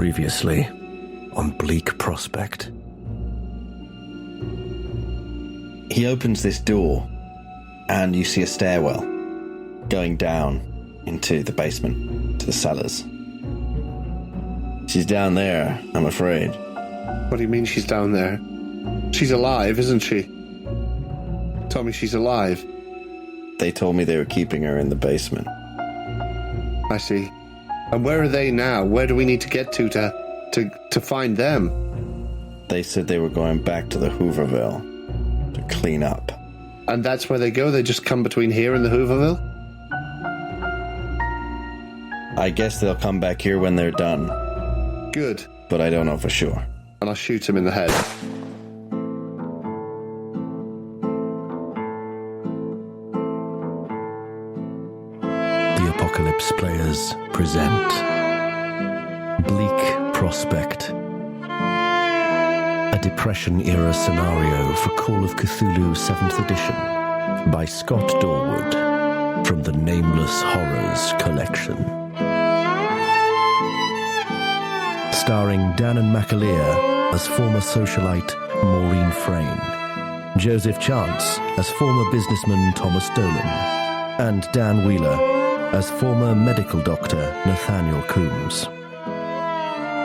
Previously on Bleak Prospect. He opens this door, and you see a stairwell going down into the basement, to the cellars. She's down there, I'm afraid. What do you mean she's down there? She's alive, isn't she? Tell me she's alive. They told me they were keeping her in the basement. I see. And where are they now? Where do we need to get to find them? They said they were going back to the Hooverville to clean up. And that's where they go? They just come between here and the Hooverville? I guess they'll come back here when they're done. Good. But I don't know for sure. And I shoot him in the head. The Apocalypse Players present Bleak Prospect, a Depression-era scenario for Call of Cthulhu 7th edition by Scott Dorward from the Nameless Horrors collection. Starring Danann McAleer as former socialite Maureen Frayne, Joseph Chance as former businessman Thomas Dolan, and Dan Wheeler as former medical doctor Nathaniel Coombs.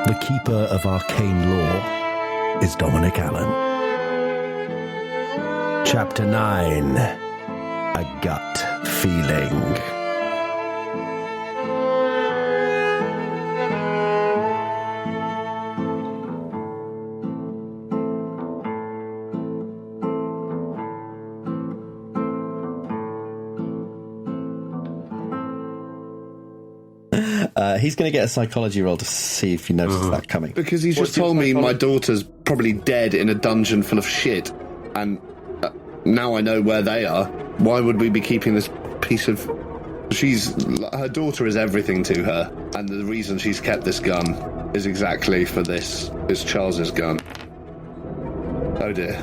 The keeper of arcane lore is Dominic Allen. Chapter 9, A Gut Feeling. He's going to get a psychology roll to see if you notice that coming. Because he's just told me my daughter's probably dead in a dungeon full of shit, and now I know where they are. Why would we be keeping this piece of... Her daughter is everything to her, and the reason she's kept this gun is exactly for this. It's Charles's gun. Oh dear.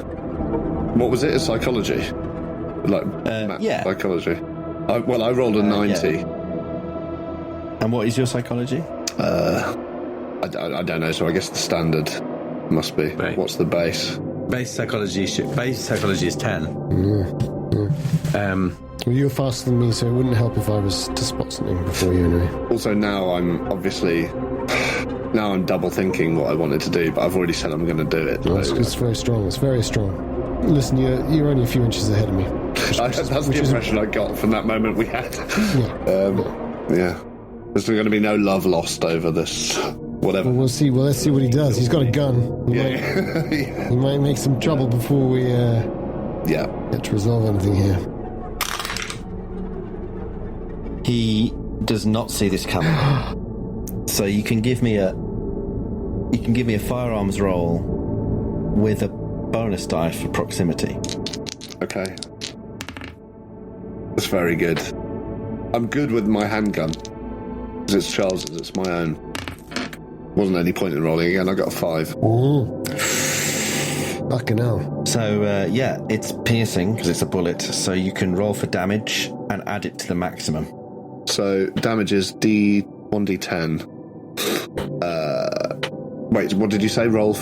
What was it? A psychology? Yeah. Psychology. I rolled a 90. Yeah. And what is your psychology? I don't know, so I guess the standard must be. Right. What's the base? Base psychology is 10. Well, you were faster than me, so it wouldn't help if I was to spot something before you anyway. Also, now I'm double thinking what I wanted to do, but I've already said I'm going to do it. Well, it's very strong. It's very strong. Listen, you're only a few inches ahead of me. That's the impression I got from that moment we had. Yeah. There's going to be no love lost over this, whatever. Well, we'll see. Well, let's see what he does. He's got a gun. He might make some trouble before we get to resolve anything here. He does not see this coming. So you can give me a firearms roll with a bonus die for proximity. Okay. That's very good. I'm good with my handgun. Because it's Charles's, it's my own. Wasn't any point in rolling again, I got a 5. Ooh. Fucking hell. So, it's piercing, because it's a bullet, so you can roll for damage and add it to the maximum. So, damage is 1d10. Wait, what did you say? Roll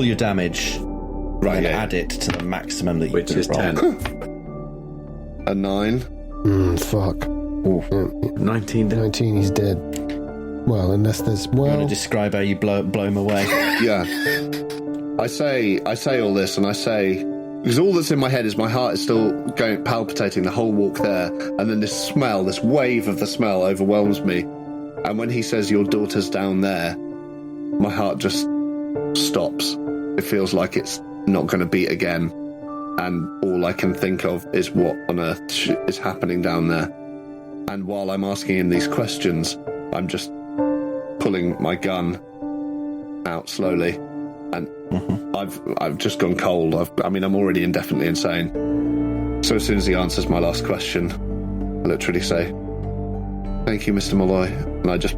your damage, and add it to the maximum that you which can is roll. 10. A 9. Fuck. Ooh. 19. 19, he's dead. Well, unless there's... You want to describe how you blow him away? Yeah. I say all this, and I say... Because all that's in my head is my heart is still going palpitating the whole walk there, and then this smell, this wave of the smell overwhelms me. And when he says, your daughter's down there, my heart just stops. It feels like it's not going to beat again. And all I can think of is what on earth is happening down there. And while I'm asking him these questions, I'm just pulling my gun out slowly. And I've just gone cold. I'm already indefinitely insane. So as soon as he answers my last question, I literally say, "Thank you, Mr. Malloy." And I just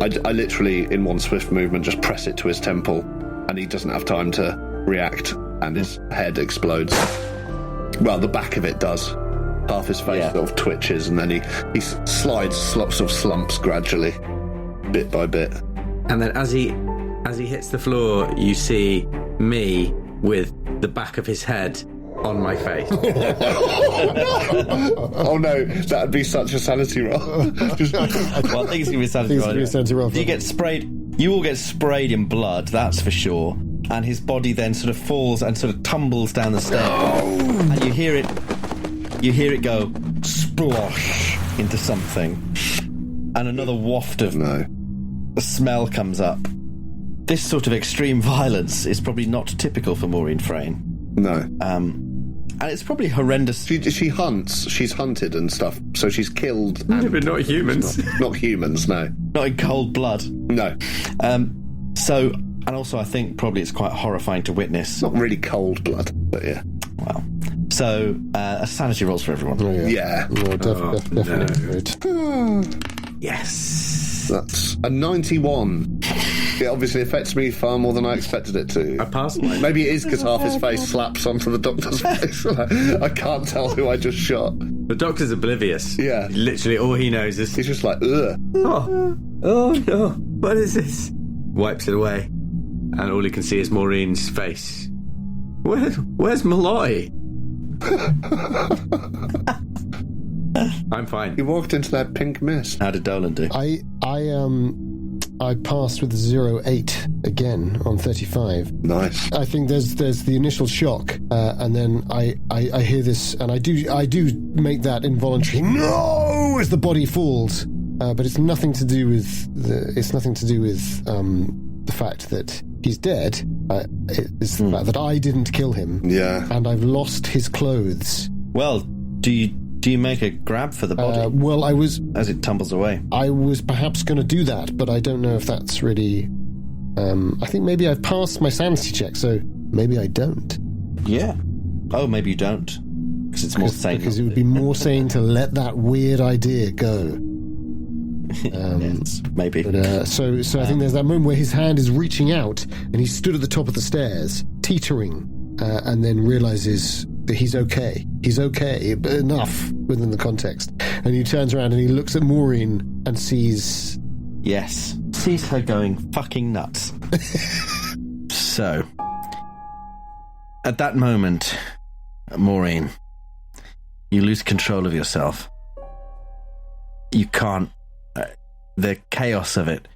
I literally, in one swift movement, just press it to his temple, and he doesn't have time to react, and his head explodes. Well, the back of it does. Half his face sort of twitches, and then he slides, sort of slumps gradually, bit by bit. And then as he hits the floor, you see me with the back of his head on my face. Oh no, that'd be such a sanity roll. Well, I think it's going to be a sanity roll. You get sprayed. You all get sprayed in blood, that's for sure. And his body then sort of falls and sort of tumbles down the stairs. And you hear it go splosh into something. And another waft of the smell comes up. This sort of extreme violence is probably not typical for Maureen Frayne. No. And it's probably horrendous. She hunts. She's hunted and stuff. So she's killed. But not humans. Not humans, no. Not in cold blood. No. So, and also I think probably it's quite horrifying to witness. Not really cold blood, but yeah. Well, so a sanity rolls for everyone. Oh, yeah. Yeah. Definitely. Yes. That's a 91. It obviously affects me far more than I expected it to. I passed mine. Maybe it is because half his face slaps onto the doctor's face. I can't tell who I just shot. The doctor's oblivious. Yeah. Literally all he knows is... He's just like, ugh. Oh no, what is this? Wipes it away. And all he can see is Maureen's face. Where's Malloy? I'm fine. He walked into that pink mist. How did Dolan do? I passed with 08 again on 35. Nice. I think there's the initial shock, and then I hear this, and I do make that involuntary no as the body falls, but it's nothing to do with the fact that he's dead. It's the fact that I didn't kill him. Yeah. And I've lost his clothes. Well, do you make a grab for the body? Well, I was... As it tumbles away. I was perhaps going to do that, but I don't know if that's really... I think maybe I've passed my sanity check, so maybe I don't. Yeah. Oh, maybe you don't. Because it's more sane. Because it would be more sane to let that weird idea go. Yes, maybe. But, so I think there's that moment where his hand is reaching out, and he stood at the top of the stairs, teetering, and then realizes... that he's okay. He's okay, but enough within the context. And he turns around and he looks at Maureen and sees... Yes. Sees her going fucking nuts. So, at that moment, Maureen, you lose control of yourself. You can't... the chaos of it.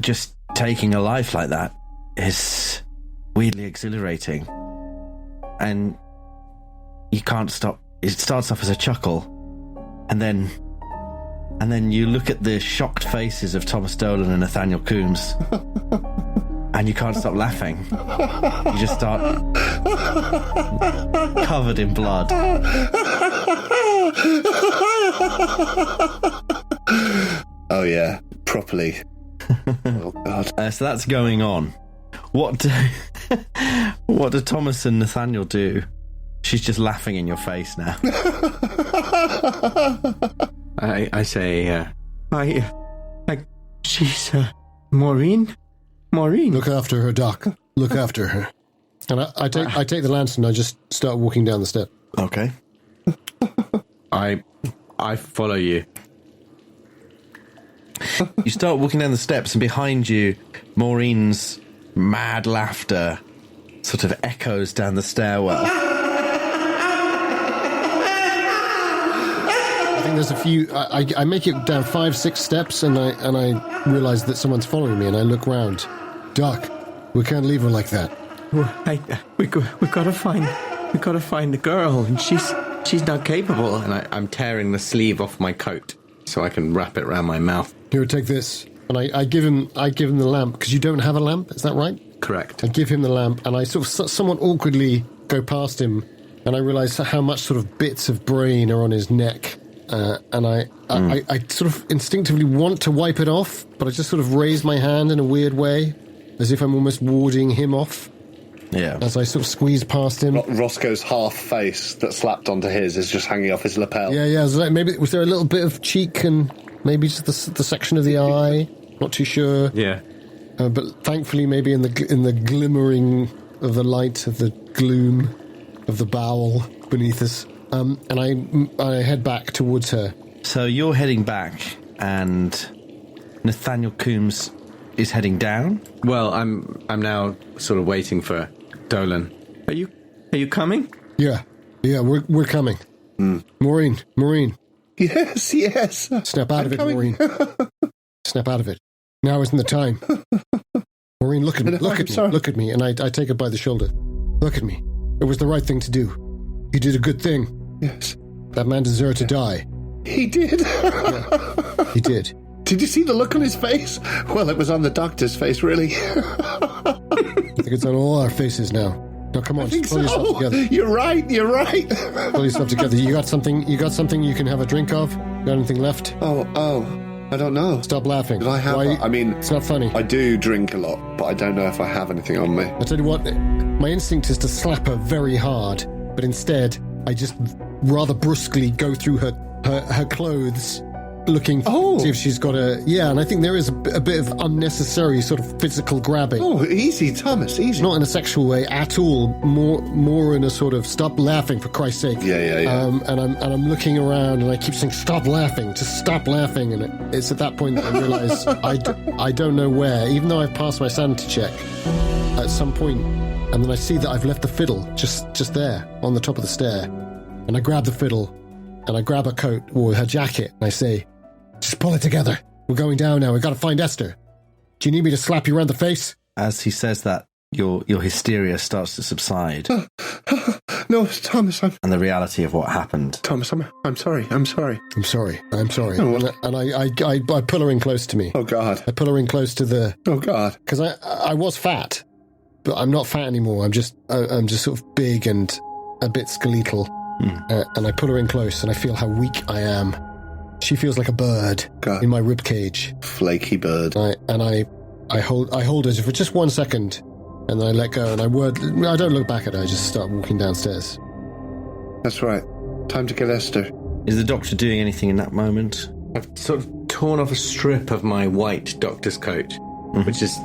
Just taking a life like that is weirdly exhilarating. And you can't stop. It starts off as a chuckle, and then you look at the shocked faces of Thomas Dolan and Nathaniel Coombs, and you can't stop laughing. You just start covered in blood. Oh yeah, properly. Oh God. So that's going on. What do Thomas and Nathaniel do? She's just laughing in your face now. I say, she's, Maureen? Look after her, Doc. Look after her. And I take the lantern and I just start walking down the step. Okay. I follow you. You start walking down the steps, and behind you, Maureen's mad laughter sort of echoes down the stairwell. I think there's a few... I make it down 5-6 steps, and I realise that someone's following me, and I look round. Doc, we can't leave her like that. We gotta find the girl, and she's not capable. And I'm tearing the sleeve off my coat so I can wrap it around my mouth. Here, take this. And I give him the lamp, because you don't have a lamp, is that right? Correct. I give him the lamp, and I sort of somewhat awkwardly go past him, and I realise how much sort of bits of brain are on his neck, and I sort of instinctively want to wipe it off, but I just sort of raise my hand in a weird way, as if I'm almost warding him off. Yeah. As I sort of squeeze past him. Roscoe's half face that slapped onto his is just hanging off his lapel. Yeah. Was there a little bit of cheek and maybe just the section of the eye? Not too sure. Yeah. But thankfully, maybe in the glimmering of the light of the gloom of the bowel beneath us, and I head back towards her. So you're heading back, and Nathaniel Coombs is heading down. Well, I'm now sort of waiting for Dolan. Are you coming? Yeah, we're coming. Maureen. Yes. Snap out I'm of it, coming. Maureen. Snap out of it. Now isn't the time. Maureen, look at me. Look at me. And I take her by the shoulder. Look at me. It was the right thing to do. You did a good thing. Yes. That man deserved to die. He did. Yeah, he did. Did you see the look on his face? Well, it was on the doctor's face, really. I think it's on all our faces now. Now, come on, I think pull yourself together. You're right. Pull yourself together. You got something you can have a drink of? Got anything left? Oh, I don't know. Stop laughing. Did I have? I mean, it's not funny. I do drink a lot, but I don't know if I have anything on me. I tell you what, my instinct is to slap her very hard, but instead, I just rather brusquely go through her clothes, looking to see if she's got a... Yeah, and I think there is a bit of unnecessary sort of physical grabbing. Oh, easy, Thomas, easy. Not in a sexual way at all, more in a sort of stop laughing, for Christ's sake. Yeah. And I'm looking around and I keep saying, stop laughing, just stop laughing. And it's at that point that I realize I don't know where, even though I've passed my sanity check at some point, and then I see that I've left the fiddle just there on the top of the stair. And I grab the fiddle and I grab her coat or her jacket and I say, just pull it together. We're going down now. We've got to find Esther. Do you need me to slap you around the face? As he says that, your hysteria starts to subside. No, Thomas, and the reality of what happened. Thomas, I'm sorry. I'm sorry. Oh, and I pull her in close to me. Oh, God. I pull her in close to the... Oh, God. Because I was fat, but I'm not fat anymore. I'm just sort of big and a bit skeletal. And I pull her in close and I feel how weak I am. She feels like a bird in my rib cage. Flaky bird. I hold her for just 1 second, and then I let go, and I don't look back at her. I just start walking downstairs. That's right. Time to get Esther. Is the doctor doing anything in that moment? I've sort of torn off a strip of my white doctor's coat, which has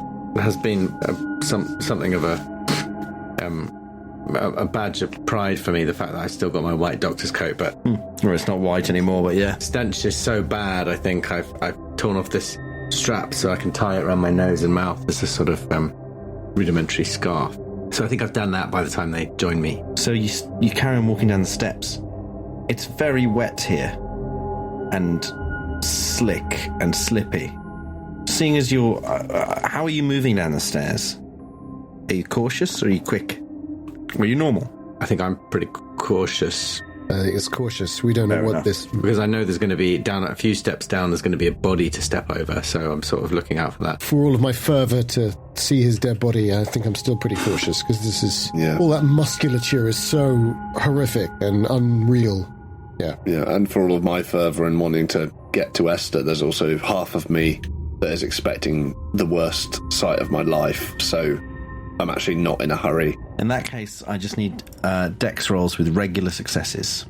been something of a badge of pride for me, the fact that I still got my white doctor's coat, but Well, it's not white anymore, but yeah. stench is so bad. I think I've torn off this strap so I can tie it around my nose and mouth as a sort of rudimentary scarf. So I think I've done that by the time they join me. So you carry on walking down the steps. It's very wet here, and slick and slippy. Seeing as you're... how are you moving down the stairs? Are you cautious or are you quick? Are you normal? I think I'm pretty cautious. I think it's cautious. We don't know what this... Because I know there's going to be, down a few steps down, there's going to be a body to step over, so I'm sort of looking out for that. For all of my fervour to see his dead body, I think I'm still pretty cautious, because this is... Yeah. All that musculature is so horrific and unreal. Yeah. Yeah, and for all of my fervour in wanting to get to Esther, there's also half of me that is expecting the worst sight of my life, so I'm actually not in a hurry. In that case, I just need dex rolls with regular successes.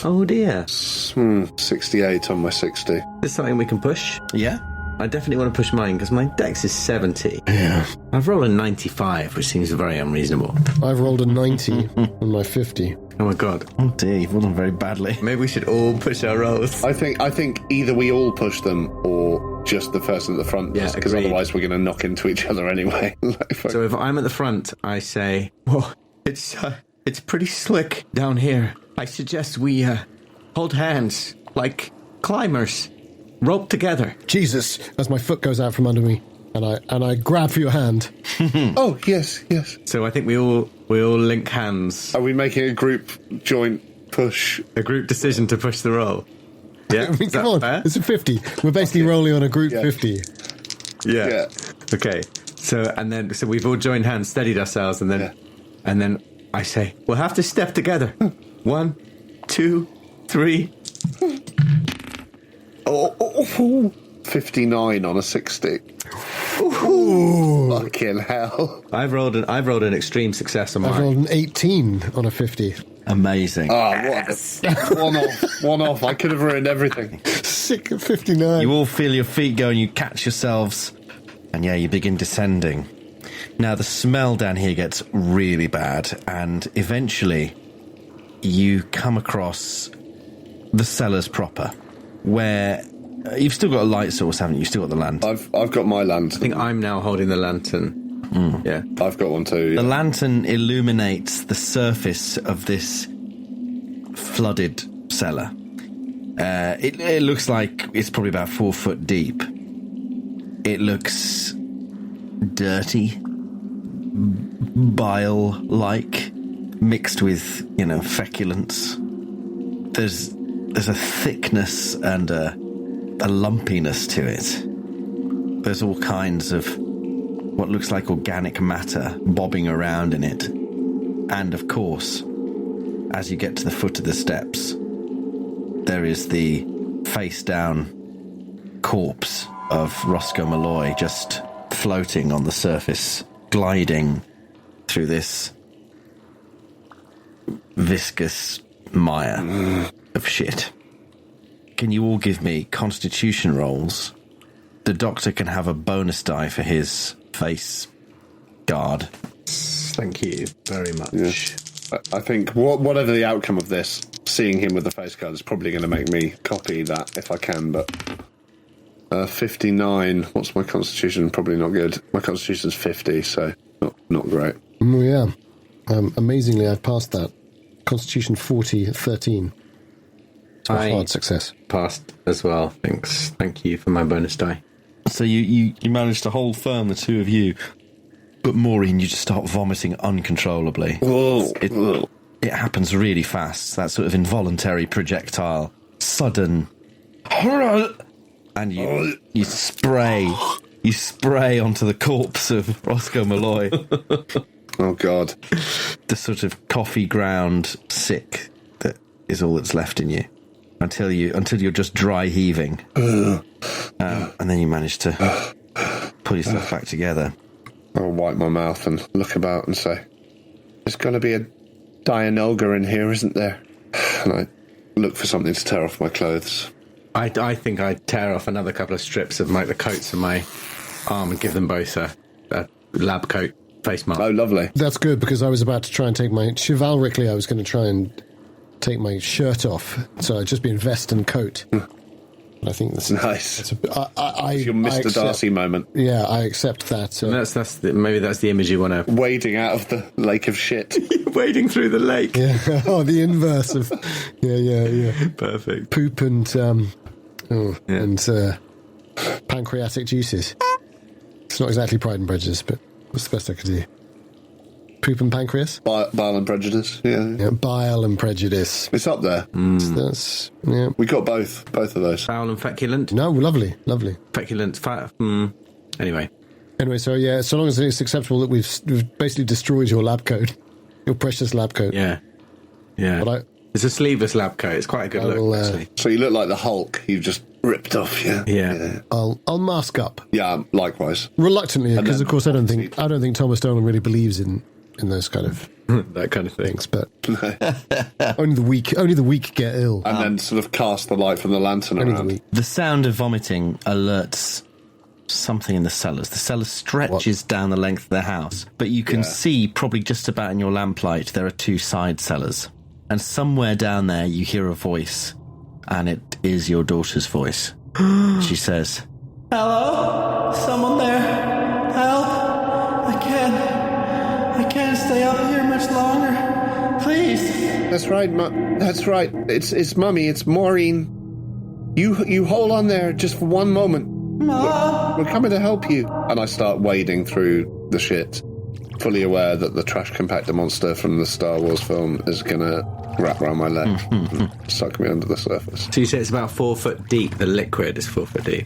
Oh dear. 68 on my 60. Is this something we can push? Yeah? I definitely want to push mine, because my dex is 70. Yeah. I've rolled a 95, which seems very unreasonable. I've rolled a 90 on my 50. Oh my god. Oh dear, you've rolled them very badly. Maybe we should all push our rolls. I think either we all push them or just the person at the front does, because agreed. otherwise we're going to knock into each other anyway. So if I'm at the front, I say, well, it's pretty slick down here. I suggest we hold hands like climbers, rope together. Jesus, as my foot goes out from under me, and I grab for your hand. Oh, yes. So I think we all link hands. Are we making a group joint push? A group decision to push the roll. Yeah, I mean, come on, it's a 50. We're basically rolling on a group 50. Yeah. Okay. So we've all joined hands, steadied ourselves, and then I say, we'll have to step together. 1, 2, 3. 59 on a 60. Ooh. Fucking hell. I've rolled an extreme success on I've mine. rolled an 18 on a 50. Amazing. One off. I could have ruined everything. Sick of 59. You all feel your feet go and you catch yourselves, and you begin descending. Now the smell down here gets really bad, and eventually you come across the cellars proper, where You've still got a light source, haven't you? You've still got the lantern. I've got my lantern. I think I'm now holding the lantern. Yeah. I've got one too. Yeah. The lantern illuminates the surface of this flooded cellar. It looks like it's probably about 4 foot deep. It looks dirty, bile-like, mixed with, feculence. There's a thickness and a lumpiness to it. There's all kinds of what looks like organic matter bobbing around in it. And of course, as you get to the foot of the steps, there is the face-down corpse of Roscoe Malloy just floating on the surface, gliding through this viscous mire of shit. Can you all give me constitution rolls? The doctor can have a bonus die for his face guard. Thank you very much. Yeah. I think whatever the outcome of this, seeing him with the face guard is probably going to make me copy that if I can, but 59. What's my constitution? Probably not good. My constitution's 50, so not great. Yeah. Amazingly, I've passed that. Constitution 40 at 13. So a hard success. Passed as well. Thanks. Thank you for my bonus die. So you managed to hold firm, the two of you, but Maureen, you just start vomiting uncontrollably. It happens really fast. That sort of involuntary projectile, sudden, and you spray onto the corpse of Roscoe Malloy. Oh God! The sort of coffee ground sick that is all that's left in you until you're just dry heaving, and then you manage to pull yourself back together. I'll wipe my mouth and look about and say, "There's got to be a Jon Algar in here, isn't there?" And I look for something to tear off my clothes. I think I'd tear off another couple of strips of the coats of my arm and give them both a lab coat face mask. Oh, lovely. That's good, because I was about to try and take chivalrically, I was going to try and take my shirt off, so I'd just be in vest and coat. I think that's nice. It's your Mr. Darcy moment. Yeah, I accept that. Maybe that's the image you want to... Wading out of the lake of shit. Wading through the lake. Yeah. Oh, the inverse of... Yeah. Perfect. Poop and... pancreatic juices. It's not exactly Pride and Prejudice, but that's the best I could do. Poop and pancreas? Bile and prejudice, yeah. Bile and prejudice. It's up there. That's, yeah. We got both of those. Foul and feculent? No, lovely. Feculent, Anyway, so yeah, so long as it's acceptable that we've basically destroyed your lab coat. Your precious lab coat. Yeah. But it's a sleeveless lab coat. It's quite a good look, actually. So you look like the Hulk. You've just ripped off, yeah. I'll mask up. Yeah, likewise. Reluctantly, because of course I don't think Thomas Dolan really believes in those kind of that kind of things, but only the weak get ill. And then sort of cast the light from the lantern around. The sound of vomiting alerts something in the cellars. The cellar stretches down the length of the house, but you can see, probably just about in your lamplight, there are two side cellars. And somewhere down there you hear a voice, and it is your daughter's voice. She says, "Hello? Someone there? Help! I can't stay up here much longer. Please." That's right, that's right. It's Mummy, it's Maureen. You hold on there just for one moment. Ma? We're coming to help you. And I start wading through the shit, fully aware that the trash compactor monster from the Star Wars film is going to wrap around my leg and suck me under the surface. So you say it's about 4 foot deep. The liquid is 4 foot deep.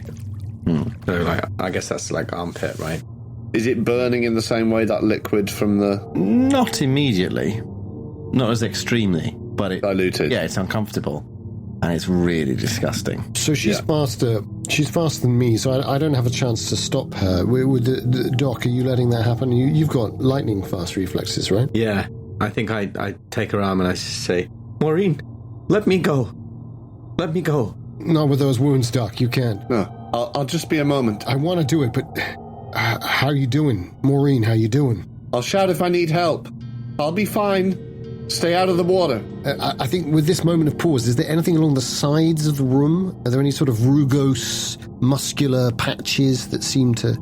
So I guess that's like armpit, right? Is it burning in the same way, that liquid from the... Not immediately. Not as extremely, but it... Diluted. Yeah, it's uncomfortable. And it's really disgusting. So she's faster. She's faster than me, so I don't have a chance to stop her. With the Doc, are you letting that happen? You've got lightning fast reflexes, right? Yeah. I think I take her arm and I say, "Maureen, let me go. Let me go." Not with those wounds, Doc. You can't. No, I'll just be a moment. I want to do it, but how are you doing? Maureen, how you doing? I'll shout if I need help. I'll be fine. Stay out of the water. I think with this moment of pause, is there anything along the sides of the room? Are there any sort of rugose, muscular patches that seem to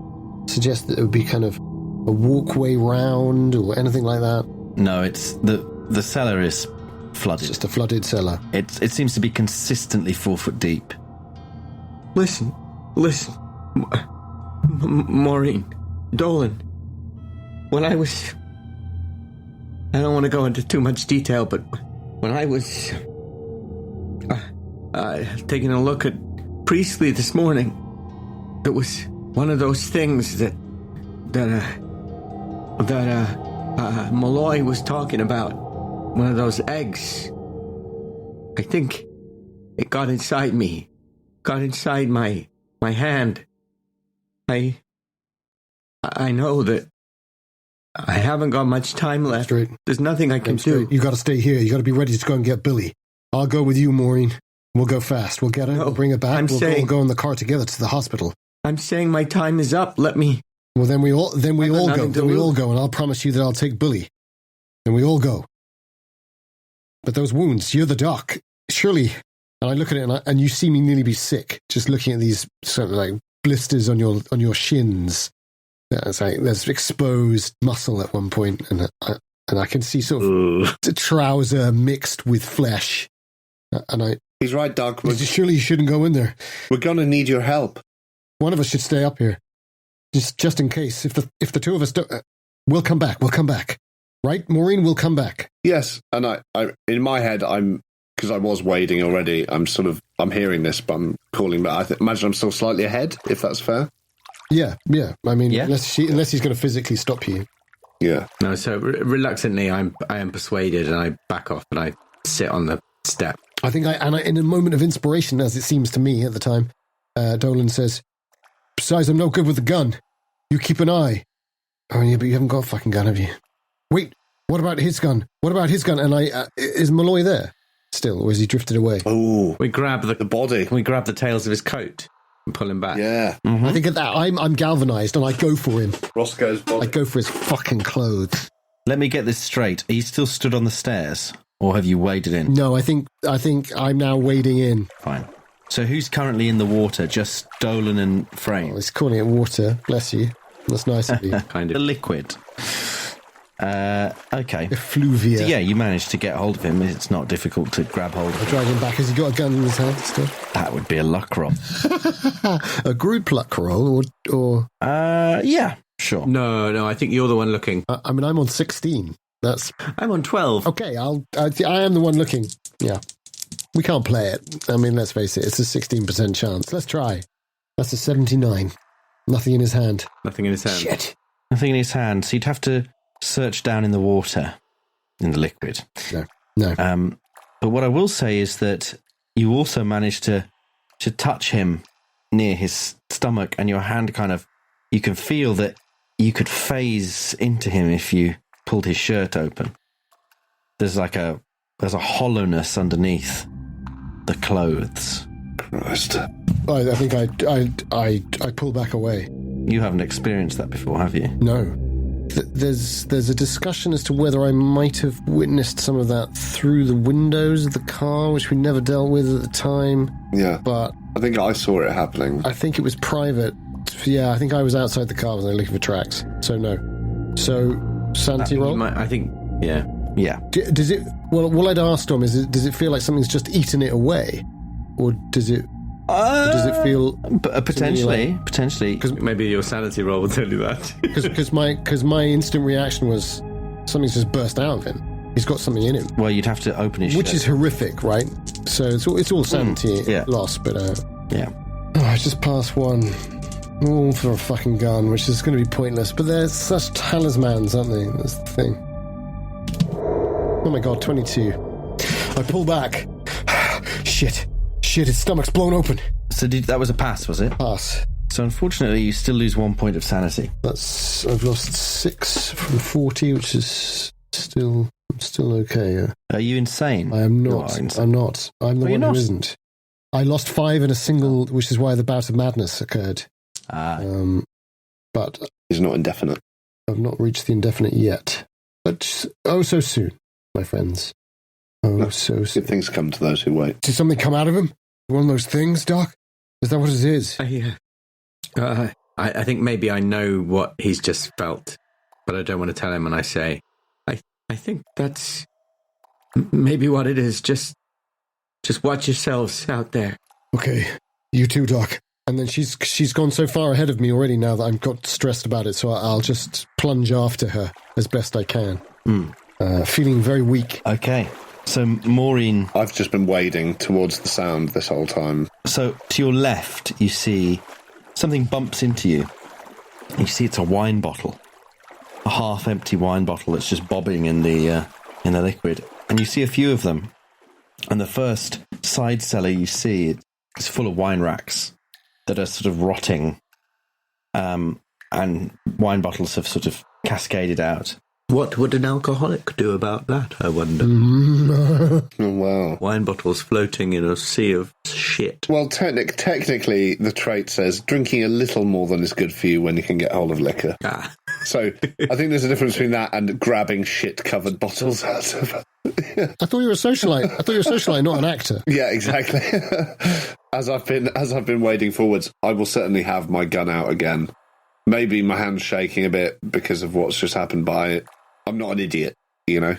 suggest that it would be kind of a walkway round or anything like that? No, it's the cellar is flooded. It's just a flooded cellar. It seems to be consistently 4 foot deep. Listen. Maureen, Dolan. When I was... I don't want to go into too much detail, but when I was taking a look at Priestley this morning, it was one of those things that Malloy was talking about. One of those eggs. I think it got inside me. Got inside my hand. I know that I haven't got much time left. Straight. There's nothing I can do. You got to stay here. You got to be ready to go and get Billy. I'll go with you, Maureen. We'll go fast. We'll get her. We'll bring her back. We'll go in the car together to the hospital. I'm saying my time is up. Let me. Well, then we all go. Then we all go, and I'll promise you that I'll take Billy. Then we all go. But those wounds, you're the doc. Surely. And I look at it, and you see me nearly be sick just looking at these sort of like blisters on your shins. It's like there's exposed muscle at one point, and I can see sort of the trouser mixed with flesh. And He's right, Doc. Surely you shouldn't go in there. We're going to need your help. One of us should stay up here, just in case. If the two of us don't, we'll come back. We'll come back, right, Maureen? We'll come back. Yes, and I in my head, because I was wading already. I'm hearing this, but I'm calling back. Imagine I'm still slightly ahead, if that's fair. Yeah. I mean, unless he's going to physically stop you. Yeah. No, so reluctantly, I am persuaded, and I back off, and I sit on the step. I think in a moment of inspiration, as it seems to me at the time, Dolan says, "Besides, I'm no good with the gun. You keep an eye." Oh, yeah, but you haven't got a fucking gun, have you? Wait, what about his gun? And is Malloy there still, or has he drifted away? Oh, we grab the body. We grab the tails of his coat and pull him back. Yeah. Mm-hmm. I think at that I'm galvanized, and I go for him. Roscoe's body. I go for his fucking clothes. Let me get this straight. Are you still stood on the stairs, or have you waded in? No, I think I'm now wading in. Fine. So who's currently in the water? Just Dolan and Frame? He's calling it water. Bless you. That's nice of you. Kind The of. liquid. Okay. Effluvia. So yeah, you managed to get hold of him. It's not difficult to grab hold of I him. drag him back. Has he got a gun in his hand still? That would be a luck roll. A group luck roll, or Yeah, sure. No, I think you're the one looking. I mean, I'm on 16. I'm on 12. Okay. I am the one looking. Yeah, we can't play it. I mean, let's face it. It's a 16% chance. Let's try. That's a 79. Nothing in his hand. Nothing in his hand. Shit. Nothing in his hand. So you'd have to search down in the water, in the liquid. No. But what I will say is that you also managed to touch him near his stomach, and your hand you can feel that you could phase into him if you pulled his shirt open. There's a hollowness underneath the clothes. Christ. I think I pull back away. You haven't experienced that before, have you? No. There's a discussion as to whether I might have witnessed some of that through the windows of the car, which we never dealt with at the time. Yeah. But I think I saw it happening. I think it was private. Yeah, I think I was outside the car when I was looking for tracks. So no. So sanity roll. I think. Yeah. Yeah. Does it? Well, what I'd asked Tom is, does it feel like something's just eaten it away, or does it? Does it feel potentially? Because Maybe your sanity roll will tell you that. because my instant reaction was something's just burst out of him. He's got something in him, Well, you'd have to open his which shirt. is horrific, right? So it's all sanity yeah. loss, but Yeah. I just passed one. All for a fucking gun, which is going to be pointless. But they're such talismans, aren't they? That's the thing. Oh my god, 22. I pull back. Shit, his stomach's blown open. So that was a pass, was it? Pass. So unfortunately, you still lose 1 point of sanity. I've lost 6 from 40, which is still okay. Are you insane? I am You not. are insane. I'm not. I'm the Well, one you're who not. isn't. I lost 5 in a single, which is why the bout of madness occurred. But He's not indefinite. I've not reached the indefinite yet. But so soon. my friends. Oh, so Good things come to those who wait. Did something come out of him? One of those things, Doc? Is that what it is? I think maybe I know what he's just felt, but I don't want to tell him. And I say, I think that's maybe what it is. Just watch yourselves out there. Okay, you too, Doc. And then she's gone so far ahead of me already now that I've got stressed about it, so I'll just plunge after her as best I can. Feeling very weak. Okay. So, Maureen... I've just been wading towards the sound this whole time. So, to your left, you see something bumps into you. You see it's a wine bottle. A half-empty wine bottle that's just bobbing in the liquid. And you see a few of them. And the first side cellar you see is full of wine racks that are sort of rotting. And wine bottles have sort of cascaded out. What would an alcoholic do about that, I wonder? Oh, wow. Wine bottles floating in a sea of shit. Well, technically, the trait says drinking a little more than is good for you when you can get hold of liquor. So I think there's a difference between that and grabbing shit-covered bottles out of... I thought you were a socialite, not an actor. Yeah, exactly. As I've been wading forwards, I will certainly have my gun out again. Maybe my hand's shaking a bit because of what's just happened by it. I'm not an idiot, you know?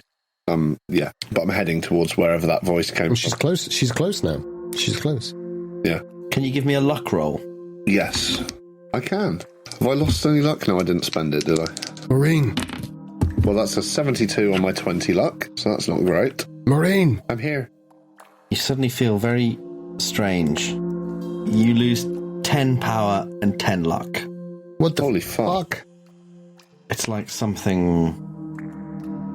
Yeah, but I'm heading towards wherever that voice came from. She's close. She's close now. She's close. Yeah. Can you give me a luck roll? Yes, I can. Have I lost any luck? No, I didn't spend it, did I? Maureen. Well, that's a 72 on my 20 luck, so that's not great. Maureen. I'm here. You suddenly feel very strange. You lose 10 power and 10 luck. What the Holy fuck? It's like something...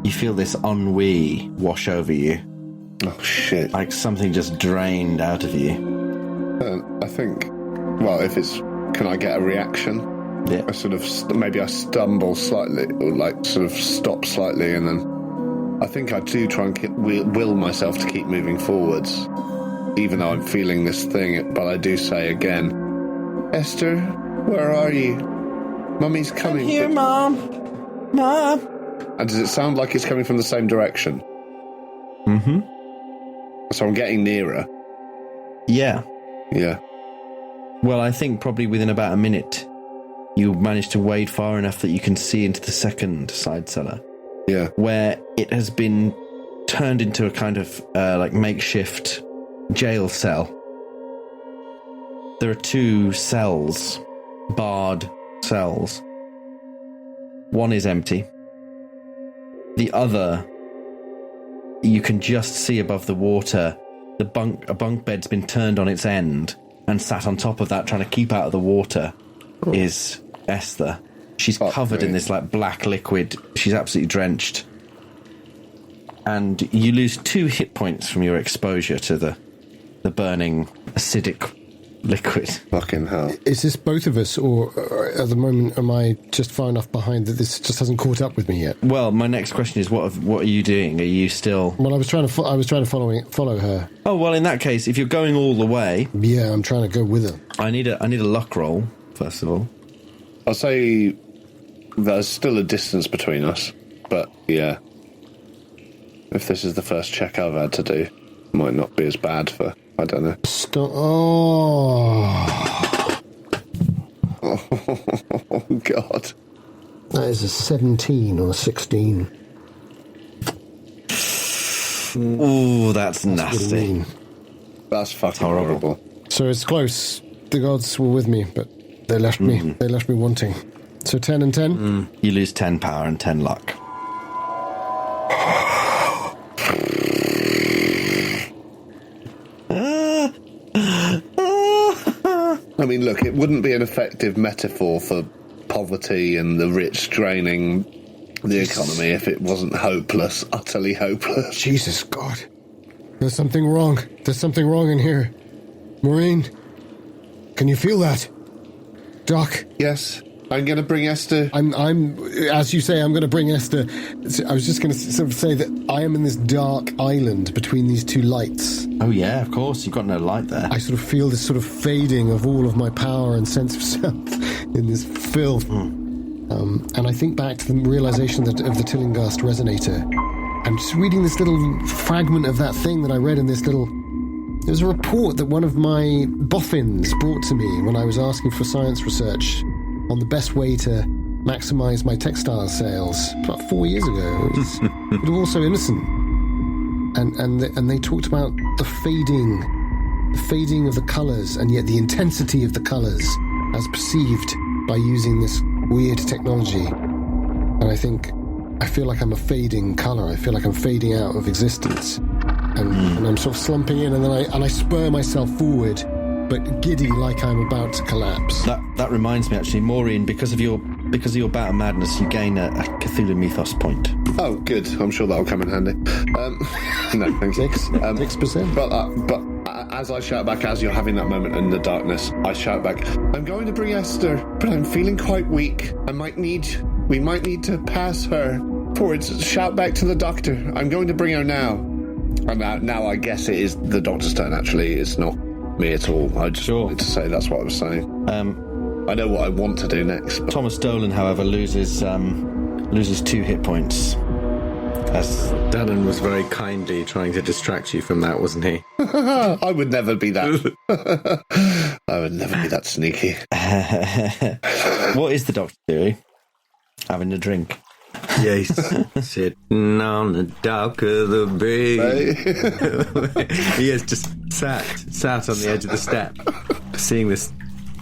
You feel this ennui wash over you. Oh, shit. Like something just drained out of you. I think... Well, if it's... Can I get a reaction? Yeah. I sort of... Maybe I stumble slightly, or like sort of stop slightly, and then... I think I do try and will myself to keep moving forwards, even though I'm feeling this thing, but I do say again, Esther, where are you? Mummy's coming. I'm here, Mom. Mom. And does it sound like it's coming from the same direction? Mm-hmm. So I'm getting nearer. Yeah. Yeah. Well, I think probably within about a minute, you manage to wade far enough that you can see into the second side cellar. Yeah. Where it has been turned into a kind of like makeshift jail cell. There are two cells, barred cells. One is empty. The other, you can just see above the water, a bunk bed's been turned on its end, and sat on top of that, trying to keep out of the water, is Esther. She's covered in this like black liquid. She's absolutely drenched. And you lose 2 hit points from your exposure to the burning acidic liquid. Fucking hell. Is this both of us, or at the moment am I just far enough behind that this just hasn't caught up with me yet? Well, my next question is, what are you doing? Are you still... Well, I was trying to follow her. Oh, well, in that case, if you're going all the way... Yeah, I'm trying to go with her. I need a luck roll, first of all. I'll say there's still a distance between us, but yeah. If this is the first check I've had to do, it might not be as bad for... I don't know. Oh, God. That is a 17 or a 16. Ooh, that's nasty. That's fucking horrible. So it's close. The gods were with me, but they left me. They left me wanting. So 10 and 10? You lose 10 power and 10 luck. I mean, look, it wouldn't be an effective metaphor for poverty and the rich draining the economy if it wasn't hopeless, utterly hopeless. Jesus, God. There's something wrong. There's something wrong in here. Maureen, can you feel that? Doc? Yes, I'm going to bring Esther. I'm, as you say, I'm going to bring Esther. I was just going to sort of say that I am in this dark island between these two lights. Oh, yeah, of course. You've got no light there. I sort of feel this sort of fading of all of my power and sense of self in this filth. And I think back to the realization of the Tillinghast resonator I'm just reading this little fragment of that thing that I read in this little... There's a report that one of my boffins brought to me when I was asking for science research on the best way to maximise my textile sales about 4 years ago. It was, but also innocent. And they talked about the fading of the colours, and yet the intensity of the colours as perceived by using this weird technology. And I feel like I'm a fading colour. I feel like I'm fading out of existence. And I'm sort of slumping in, and then I spur myself forward, but giddy like I'm about to collapse. That reminds me, actually, Maureen, because of your bout of madness, you gain a Cthulhu mythos point. Oh, good. I'm sure that'll come in handy. No, thanks. 6%. But as I shout back, as you're having that moment in the darkness, I shout back, I'm going to bring Esther, but I'm feeling quite weak. We might need to pass her forwards. Shout back to the doctor. I'm going to bring her now. And now I guess it is the doctor's turn, actually. It's not me at all. I just wanted to say that's what I was saying. I know what I want to do next. But... Thomas Dolan, however, loses 2 hit points. As Danann was very kindly trying to distract you from that, wasn't he? I would never be that. I would never be that sneaky. What is the doctor doing? Having a drink. Yes, sitting on the dock of the bay. He has just sat on the edge of the step, seeing this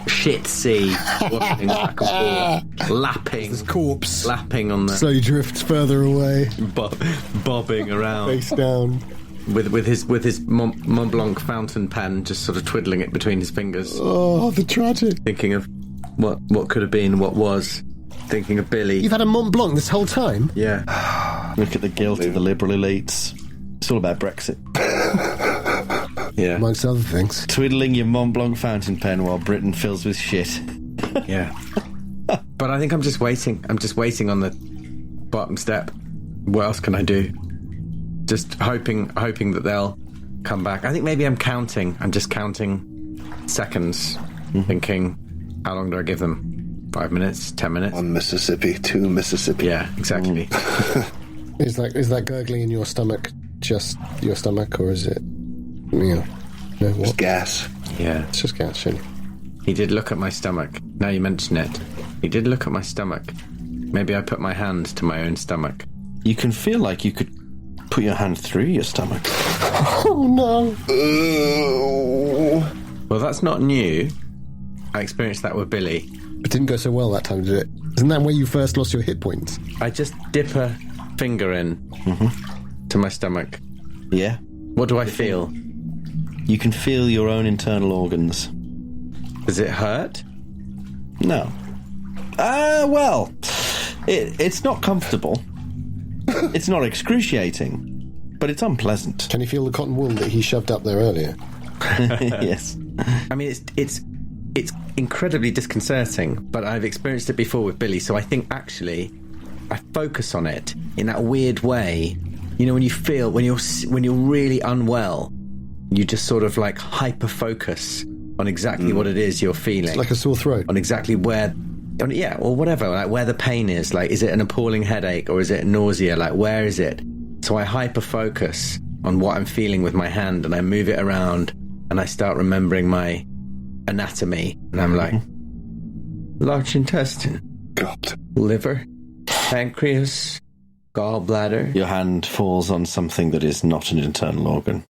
shit sea washing back and forth, lapping. This corpse lapping on the... slowly drifts further away. Bobbing around. Face down. With his Mont Blanc fountain pen, just sort of twiddling it between his fingers. Oh, the tragic. Thinking of what could have been, what was. Thinking of Billy. You've had a Mont Blanc this whole time? Yeah. Look at the guilt of the liberal elites. It's all about Brexit. Yeah. Amongst other things. Twiddling your Mont Blanc fountain pen while Britain fills with shit. Yeah. But I think I'm just waiting. I'm just waiting on the bottom step. What else can I do? Just hoping that they'll come back. I think maybe I'm counting. I'm just counting seconds, thinking, how long do I give them? 5 minutes, 10 minutes. 1 Mississippi, 2 Mississippi. Yeah, exactly. Is that gurgling in your stomach just your stomach, or is it, no, what? It's gas. Yeah. It's just gas, surely. He did look at my stomach. Now you mention it. He did look at my stomach. Maybe I put my hand to my own stomach. You can feel like you could put your hand through your stomach. Oh, no. Well, that's not new. I experienced that with Billy. It didn't go so well that time, did it? Isn't that where you first lost your hit points? I just dip a finger in to my stomach. Yeah. What do I feel? You can feel your own internal organs. Does it hurt? No. Well, it's not comfortable. It's not excruciating, but it's unpleasant. Can you feel the cotton wool that he shoved up there earlier? Yes. I mean, it's incredibly disconcerting, but I've experienced it before with Billy, so I think actually I focus on it in that weird way. You know, when you feel when you're really unwell, you just sort of like hyper focus on exactly what it is you're feeling. It's like a sore throat. On exactly where, or whatever, like where the pain is. Like, is it an appalling headache or is it nausea? Like, where is it? So I hyper focus on what I'm feeling with my hand, and I move it around, and I start remembering my anatomy, and I'm like, large intestine, God, liver, pancreas, gallbladder. Your hand falls on something that is not an internal organ.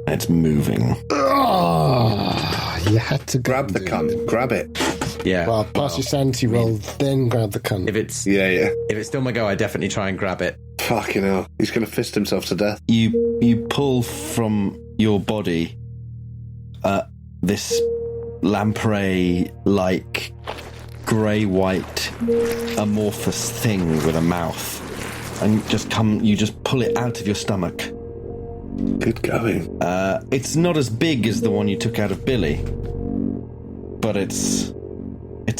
It's moving. Oh, you had to grab the cunt. Grab it. Yeah. Well, pass your sanity roll, then grab the cunt. If it's If it's still my go, I definitely try and grab it. Fucking hell. He's going to fist himself to death. You pull from your body this lamprey-like grey-white amorphous thing with a mouth, and you just pull it out of your stomach. Good going. It's not as big as the one you took out of Billy, but it's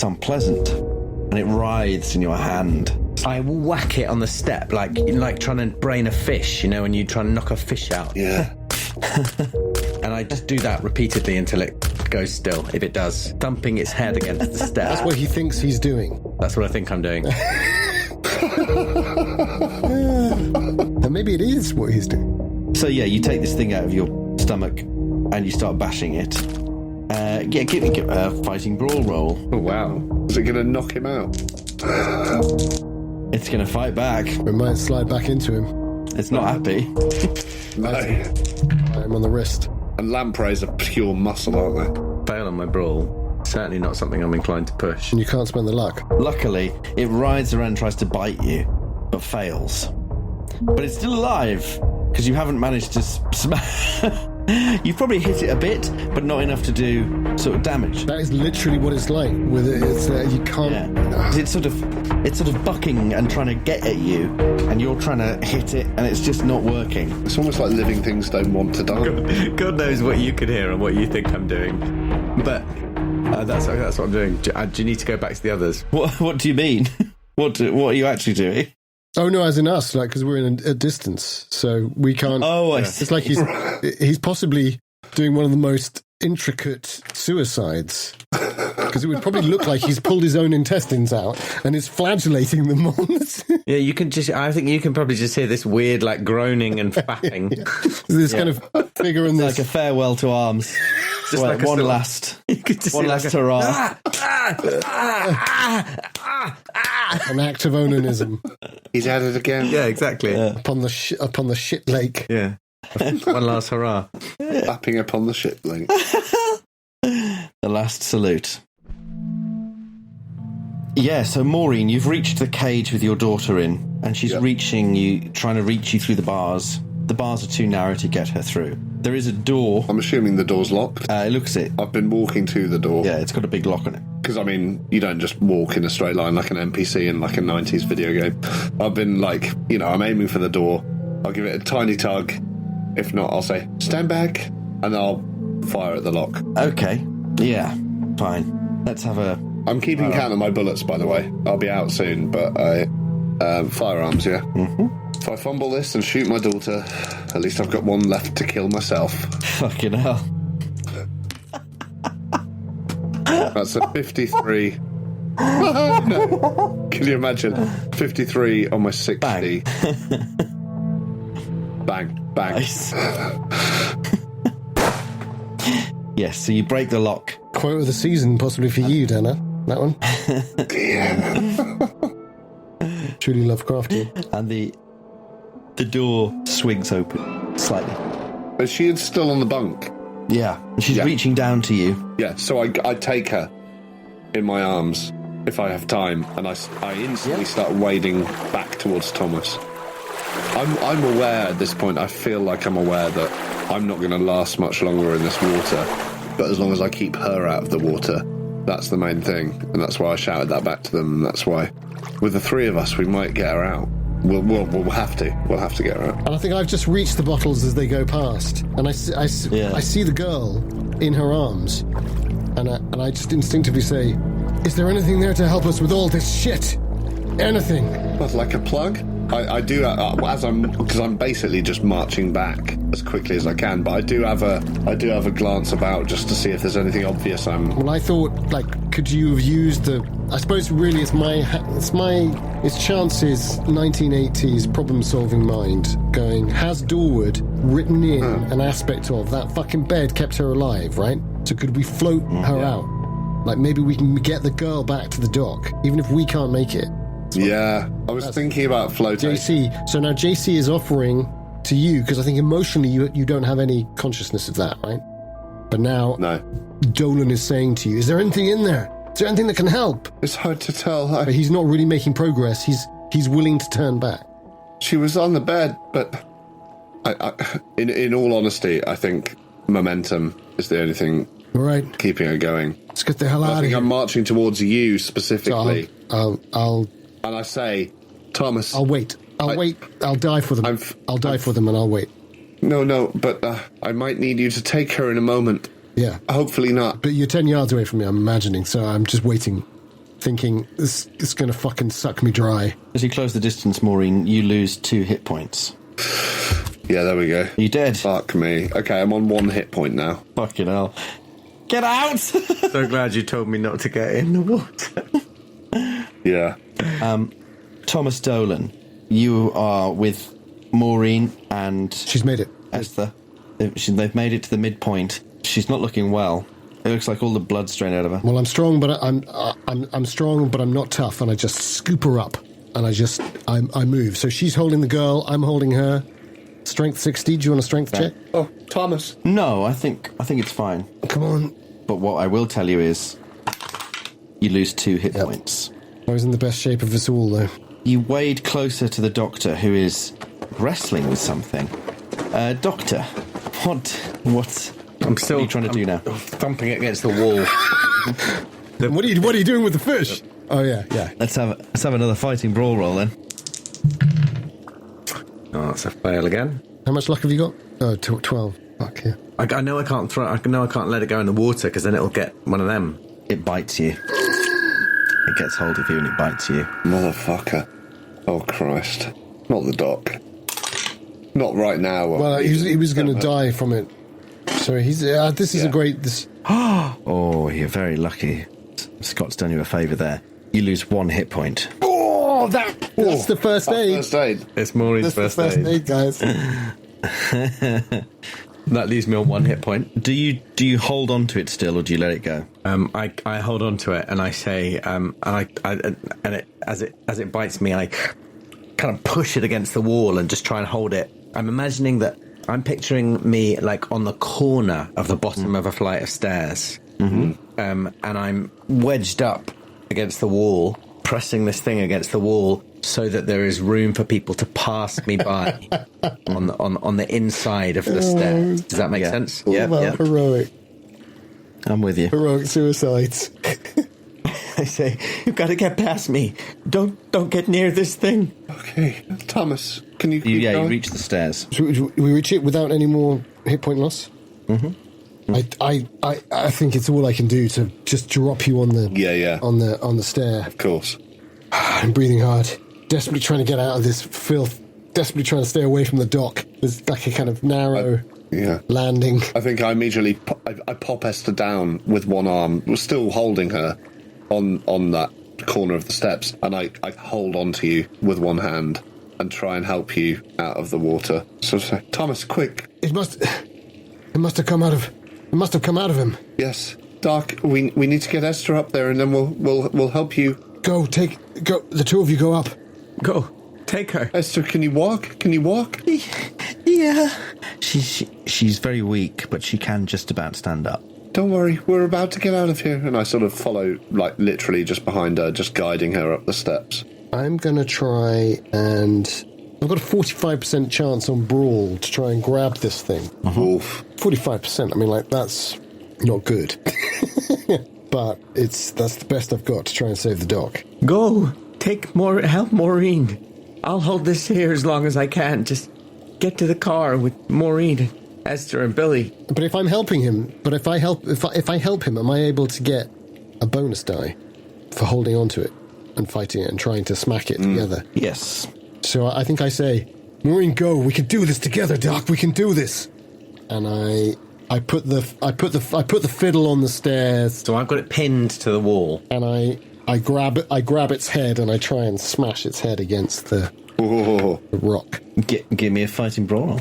unpleasant, and it writhes in your hand. I whack it on the step like trying to brain a fish, you know, when you try and knock a fish out. Yeah. And I just do that repeatedly until it goes still. If it does, thumping its head against the step. That's what he thinks he's doing. That's what I think I'm doing. And maybe it is what he's doing. So yeah, you take this thing out of your stomach and you start bashing it. Give me a fighting brawl roll. Oh, wow. Is it going to knock him out? It's going to fight back. We might slide back into him. It's not happy. No. I'm on the wrist. And lampreys are pure muscle, aren't they? Fail on my brawl. Certainly not something I'm inclined to push. And you can't spend the luck. Luckily, it writhes around and tries to bite you, but fails. But it's still alive, because you haven't managed to smash... You've probably hit it a bit, but not enough to do sort of damage. That is literally what it's like with it. It's you can't. Yeah. It's sort of bucking and trying to get at you, and you're trying to hit it, and it's just not working. It's almost like living things don't want to die. God knows what you could hear and what you think I'm doing, but that's what I'm doing. Do you need to go back to the others? What do you mean? What are you actually doing? Oh no, as in us, like because we're in a distance, so we can't. Oh, I see. It's like he's possibly doing one of the most intricate suicides, because it would probably look like he's pulled his own intestines out and is flagellating them on. Yeah, you can just. I think you can probably just hear this weird, like groaning and fapping. This kind of figure in Like this. a farewell to arms. Just like one last hurrah. An act of onanism He's at it again. Yeah, exactly. upon the shit lake. Yeah. One last hurrah. Lapping upon the ship link. The last salute. Yeah, so Maureen, you've reached the cage with your daughter in, and she's trying to reach you through the bars. The bars are too narrow to get her through. There is a door. I'm assuming the door's locked. It looks it. I've been walking to the door. Yeah, it's got a big lock on it. Because, I mean, you don't just walk in a straight line like an NPC in like a 90s video game. I've been like, I'm aiming for the door. I'll give it a tiny tug. If not, I'll say, stand back, and I'll fire at the lock. Okay. Yeah, fine. Let's have a... I'm keeping count of my bullets, by the way. I'll be out soon, but firearms, yeah. Mm-hmm. If I fumble this and shoot my daughter, at least I've got one left to kill myself. Fucking hell. That's a 53. No. Can you imagine? 53 on my 60. Bang. Bang. Nice. Yes, so you break the lock. Quote of the season, possibly for you, Dana. That one. Truly Lovecraftian. And the door swings open slightly. Is she still on the bunk? Yeah, she's reaching down to you. Yeah, so I take her in my arms if I have time, and I instantly start wading back towards Thomas. I'm aware at this point, I feel like I'm aware that I'm not going to last much longer in this water, but as long as I keep her out of the water, that's the main thing, and that's why I shouted that back to them, and that's why with the three of us we might get her out. We'll have to get her out. And I think I've just reached the bottles as they go past, and I see the girl in her arms, and I just instinctively say, "Is there anything there to help us with all this shit? Anything?" But like a plug? I do, because I'm basically just marching back as quickly as I can. But I do have a glance about just to see if there's anything obvious. Well, I thought, like, could you have used the? I suppose really it's Chance's 1980s problem-solving mind going. Has Dorward written in an aspect of that fucking bed kept her alive, right? So could we float her out? Like maybe we can get the girl back to the dock, even if we can't make it. Yeah, I was thinking about floating. JC. So now JC is offering to you, because I think emotionally you don't have any consciousness of that, right? But now Dolan is saying to you, is there anything in there? Is there anything that can help? It's hard to tell. But he's not really making progress. He's willing to turn back. She was on the bed, but in all honesty, I think momentum is the only thing keeping her going. Let's get the hell out of here. I think I'm marching towards you specifically. So I'll and I say, Thomas, I'll wait. I'll die for them. I'll die for them, and I'll wait. No, but I might need you to take her in a moment. Yeah. Hopefully not. But you're 10 yards away from me, I'm imagining, so I'm just waiting, thinking, this is going to fucking suck me dry. As you close the distance, Maureen, you lose 2 hit points. Yeah, there we go. You dead? Fuck me. Okay, I'm on 1 hit point now. Fucking hell. Get out! So glad you told me not to get in the water. Yeah. Thomas Dolan, you are with Maureen and She's made it. Esther, they've made it to the midpoint. She's not looking well. It looks like all the blood's drained out of her. Well, I'm strong, but I'm strong, but I'm not tough, and I just scoop her up, and I move. So she's holding the girl, I'm holding her. Strength 60. Do you want a strength check? Oh, Thomas. No, I think it's fine. Come on. But what I will tell you is, you lose 2 hit points. I was in the best shape of us all, though. You wade closer to the doctor, who is wrestling with something. Doctor, what are you trying to do now? Thumping it against the wall. What are you doing with the fish? Oh yeah. Let's have another fighting brawl roll then. Oh, that's a fail again. How much luck have you got? Oh, 12. Fuck yeah. I know I can't throw. I know I can't let it go in the water because then it'll get one of them. It bites you. It gets hold of you and it bites you. Motherfucker. Oh, Christ. Not the doc. Not right now. Well, he was going to die from it. So he's. This is a great. This. Oh, you're very lucky. Scott's done you a favour there. You lose 1 hit point. Oh, that's the first aid. First aid. It's Maureen's That's first the first aid, guys. That leaves me on 1 hit point. Do you hold on to it still, or do you let it go? I hold on to it and I say, as it bites me, I kind of push it against the wall and just try and hold it. I'm picturing me like on the corner of the bottom of a flight of stairs, and I'm wedged up against the wall, pressing this thing against the wall so that there is room for people to pass me by on the inside of the stairs. Does that make sense? Yeah. Heroic. I'm with you. Heroic suicides. I say, you've got to get past me. Don't get near this thing. Okay. Thomas, can you... You reach the stairs. So we reach it without any more hit point loss? Mm-hmm. I think it's all I can do to just drop you on the on the stair. Of course. I'm breathing hard, desperately trying to get out of this filth, desperately trying to stay away from the dock. There's like a kind of narrow landing. I think I immediately I pop Esther down with one arm, we're still holding her on that corner of the steps, and I hold on to you with one hand and try and help you out of the water. So say, Thomas, quick! It must have come out of him. Yes, Doc. We need to get Esther up there, and then we'll help you. Go. The two of you go up. Go. Take her. Esther, can you walk? Yeah. She's very weak, but she can just about stand up. Don't worry, we're about to get out of here. And I sort of follow, like, literally just behind her, just guiding her up the steps. I'm going to try and... I've got a 45% chance on Brawl to try and grab this thing. Oof. 45%, I mean, like, that's not good. But that's the best I've got to try and save the dock. Go. Help Maureen. I'll hold this here as long as I can. Just get to the car with Maureen, Esther, and Billy. But if I'm helping him, if I help him, am I able to get a bonus die for holding on to it and fighting it and trying to smack it together? Yes. So I think I say, Maureen, go. We can do this together, Doc. We can do this. And I put the fiddle on the stairs. So I've got it pinned to the wall, and I grab its head and I try and smash its head against the rock. Give me a fighting brawl.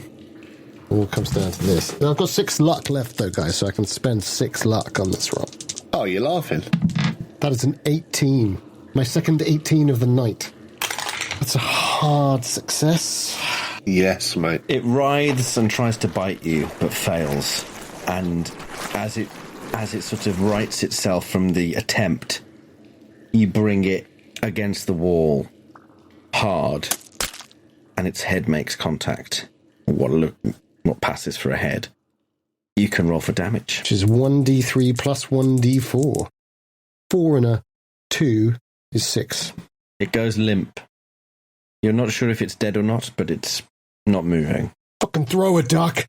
All comes down to this. Now, I've got 6 luck left, though, guys, so I can spend 6 luck on this roll. Oh, you're laughing. That is an 18. My second 18 of the night. That's a hard success. Yes, mate. It writhes and tries to bite you, but fails. And as it sort of rights itself from the attempt, you bring it against the wall hard, and its head makes contact. What passes for a head. You can roll for damage. Which is 1d3 plus 1d4. 4 and a 2 is 6. It goes limp. You're not sure if it's dead or not, but it's not moving. Fucking throw it, Doc.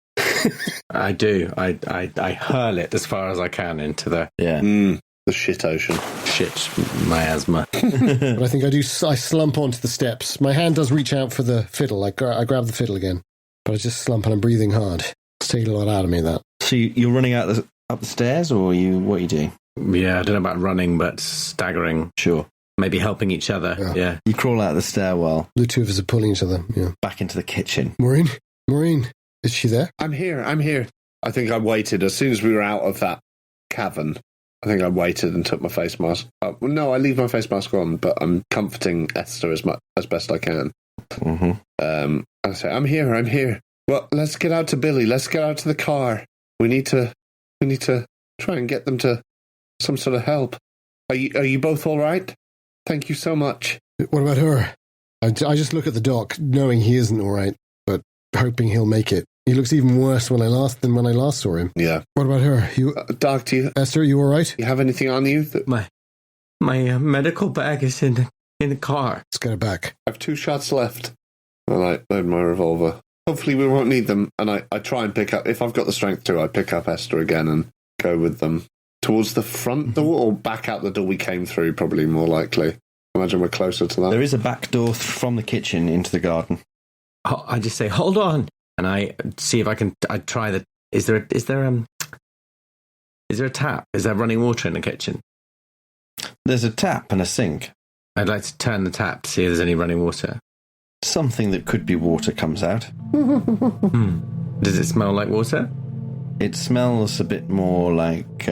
I do. I hurl it as far as I can into the the shit ocean. Shit miasma. But I think I slump onto the steps. My hand does reach out for the fiddle. I grab the fiddle again. But I just slump and I'm breathing hard. It's taking a lot out of me, that. So you're running up the stairs, or what are you doing? Yeah, I don't know about running, but staggering. Sure. maybe helping each other. Yeah. You crawl out of the stairwell. The two of us are pulling each other. Yeah. Back into the kitchen. Maureen, is she there? I'm here. I think I waited as soon as we were out of that cavern. I think I waited and took my face mask. No, I leave my face mask on, but I'm comforting Esther as best I can. Mm-hmm. I say, I'm here. Well, let's get out to Billy. Let's get out to the car. We need to try and get them to some sort of help. Are you both all right? Thank you so much. What about her? I just look at the doc, knowing he isn't all right, but hoping he'll make it. He looks even worse than when I last saw him. Yeah. What about her? Doc, Esther, you all right? You have anything on you? My medical bag is in the car. Let's get it back. I have 2 shots left. And I load my revolver. Hopefully we won't need them. And I try and pick up, if I've got the strength to, I pick up Esther again and go with them towards the front door or back out the door we came through, probably more likely. Imagine we're closer to that. There is a back door from the kitchen into the garden. I just say, hold on. And I see if I try the... Is there a tap? Is there running water in the kitchen? There's a tap and a sink. I'd like to turn the tap to see if there's any running water. Something that could be water comes out. Does it smell like water? It smells a bit more like,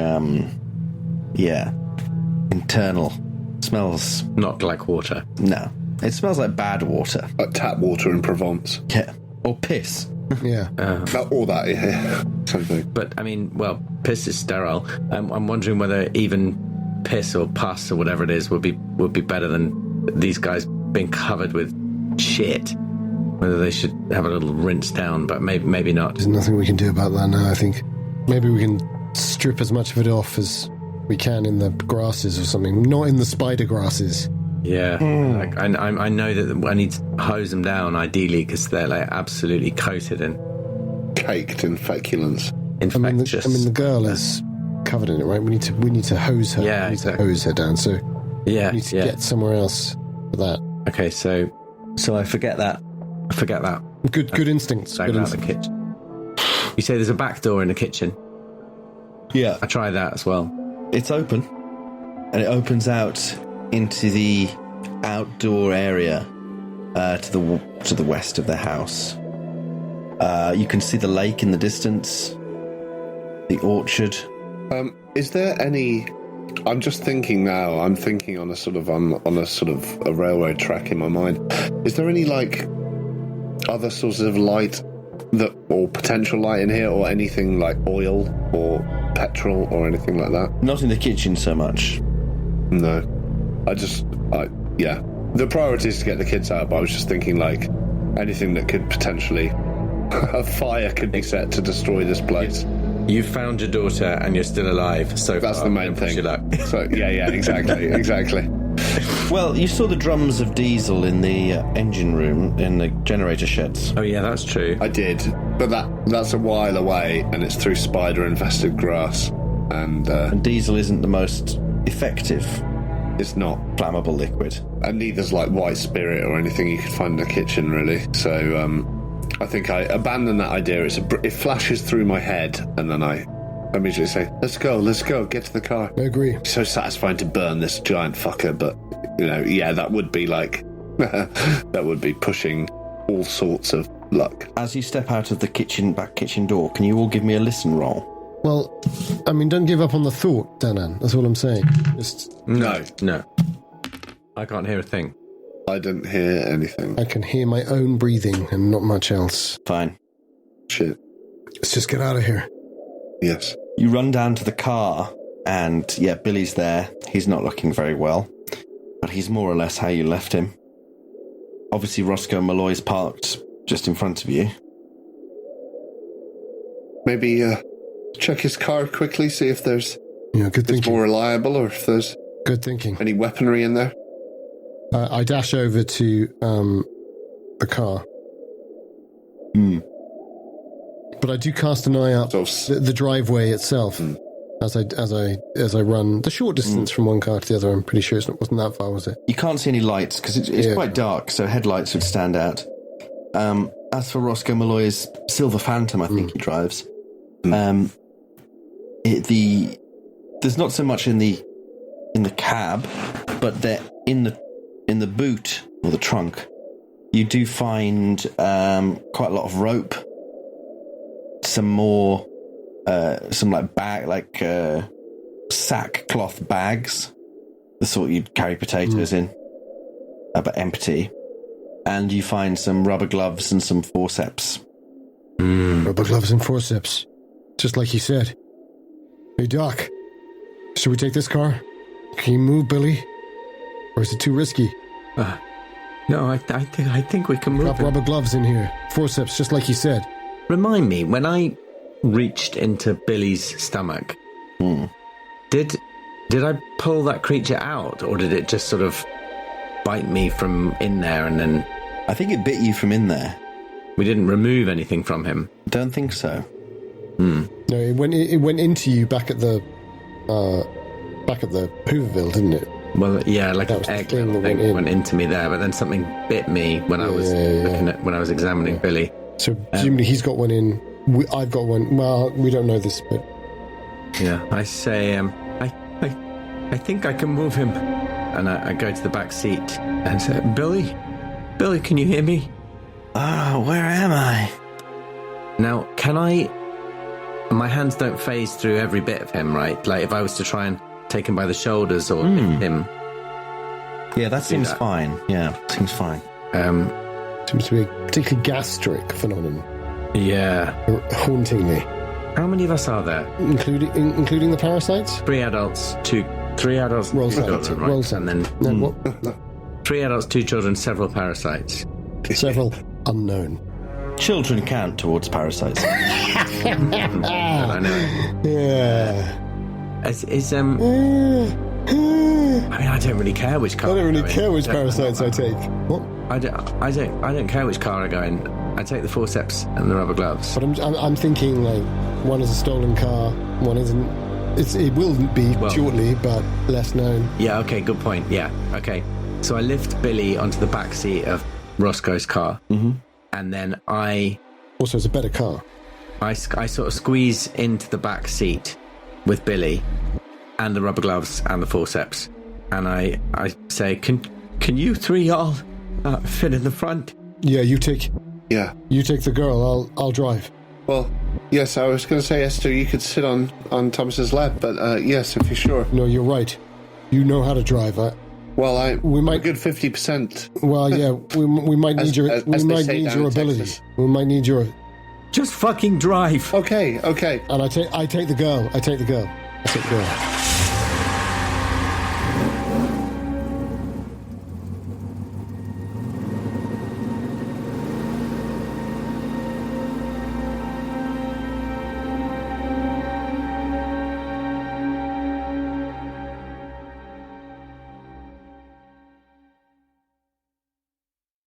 internal. Smells... Not like water. No. It smells like bad water. Like tap water in Provence. Yeah. Or piss. Yeah. All that, yeah. Something. But, I mean, well, piss is sterile. I'm wondering whether even piss or pus or whatever it is would be better than these guys being covered with shit. Whether they should have a little rinse down, but maybe not. There's nothing we can do about that now, I think. Maybe we can strip as much of it off as we can in the grasses or something. Not in the spider grasses. Yeah. Like, I know that I need to hose them down, ideally, because they're like absolutely coated in... Caked in feculence. Infectious. I mean, the girl is covered in it, right? We need to hose her. Yeah, we need exactly. to hose her down, so yeah, we need to get somewhere else for that. Okay, so I forget that. Good instincts. Good out the kitchen. You say there's a back door in the kitchen. Yeah. I try that as well. It's open. And it opens out into the outdoor area to the west of the house. You can see the lake in the distance, the orchard. Is there any... I'm just thinking now, I'm thinking on a sort of a railroad track in my mind. Is there any, like, other sources of light or potential light in here, or anything like oil or petrol or anything like that? Not in the kitchen so much. No. The priority is to get the kids out, but I was just thinking, like, anything that could potentially... a fire could be set to destroy this place. You found your daughter and you're still alive, so that's the main thing. So, yeah, exactly. Well, you saw the drums of diesel in the engine room, in the generator sheds. Oh, yeah, that's true. I did, but that's a while away, and it's through spider-infested grass, and diesel isn't the most effective. It's not flammable liquid, and neither's like white spirit or anything you could find in the kitchen, really. So, I think I abandoned that idea. It flashes through my head, and then I immediately say, let's go, get to the car. I agree. It's so satisfying to burn this giant fucker, but, that would be like, that would be pushing all sorts of luck. As you step out of the back kitchen door, can you all give me a listen roll? Well, I mean, don't give up on the thought, Danann. That's all I'm saying. No. I can't hear a thing. I didn't hear anything. I can hear my own breathing and not much else. Fine. Shit. Let's just get out of here. Yes. You run down to the car, and Billy's there. He's not looking very well, but he's more or less how you left him. Obviously, Roscoe Malloy's parked just in front of you. Maybe check his car quickly, see if there's good thinking. It's more reliable, or if there's good thinking. Any weaponry in there. I dash over to the car. But I do cast an eye up the driveway itself as I run the short distance from one car to the other. I'm pretty sure it wasn't that far, was it? You can't see any lights because it's quite dark, so headlights would stand out. As for Roscoe Malloy's Silver Phantom, I think he drives. There's not so much in the cab, but they're in the boot or the trunk. You do find quite a lot of rope, some more, some sackcloth bags, the sort you'd carry potatoes in, but empty. And you find some rubber gloves and some forceps. Rubber gloves and forceps, just like you said. Hey, Doc, should we take this car? Can you move, Billy? Or is it too risky? No, I think we can move. Got rubber gloves in here. Forceps, just like you said. Remind me, when I reached into Billy's stomach, did I pull that creature out, or did it just sort of bite me from in there and then... I think it bit you from in there. We didn't remove anything from him. Don't think so. No, it went into you back at the Hooverville, didn't it? Well, yeah, like That an was the egg thing that thing went went into me there, but then something bit me when I was looking at, when I was examining Billy. So presumably he's got one in. I've got one. Well, we don't know this, but Yeah, I say, I think I can move him. And I go to the back seat and say, Billy, can you hear me? Where am I? Now, my hands don't phase through every bit of him, right? Like if I was to try and take him by the shoulders or lift him. Yeah, that seems fine. Yeah, seems fine. seems to be a particularly gastric phenomenon. Yeah. Hauntingly. How many of us are there? Including the parasites? 3 adults, 3 adults, Roll 2 7. children, right? Roll 7. And then No, 3 adults, 2 children, several parasites. several unknown. Children count towards parasites. I know. Yeah. I mean, I don't really care which car. I don't really go in. care which parasites I take. What? I don't care which car I go in. I take the forceps and the rubber gloves. But I'm thinking like one is a stolen car, one isn't. It will be shortly, but less known. Yeah. Okay. Good point. Yeah. Okay. So I lift Billy onto the back seat of Roscoe's car, and then Also, it's a better car. I sort of squeeze into the back seat with Billy and the rubber gloves and the forceps, and I say, "Can you 3 all fit in the front?" Yeah, you take the girl. I'll drive. Well, yes, I was going to say, Esther, you could sit on Thomas's lap, but yes, if you're sure. No, you're right. You know how to drive. We might a good 50%. Well, yeah, we might need your ability. Texas. We might need your. Just fucking drive. Okay. And I take the girl. I take the girl.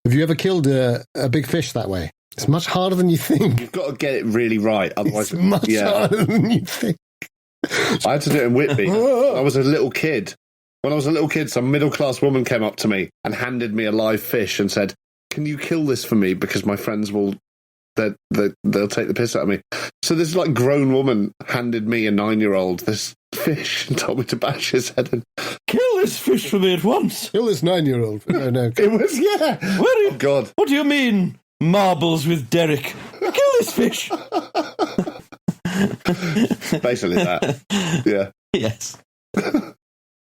Have you ever killed a big fish that way? It's much harder than you think. You've got to get it really right, otherwise, It's much harder than you think. I had to do it in Whitby. I was a little kid. When I was a little kid, some middle-class woman came up to me and handed me a live fish and said, "Can you kill this for me? Because my friends will, they'll take the piss out of me." So this like grown woman handed me, a 9-year-old, this fish and told me to bash his head in. Kill this fish for me at once. Kill this 9-year-old. No. It was, yeah. Where are you? Oh, God. What do you mean, marbles with Derek? Kill this fish. Basically that. Yeah. Yes.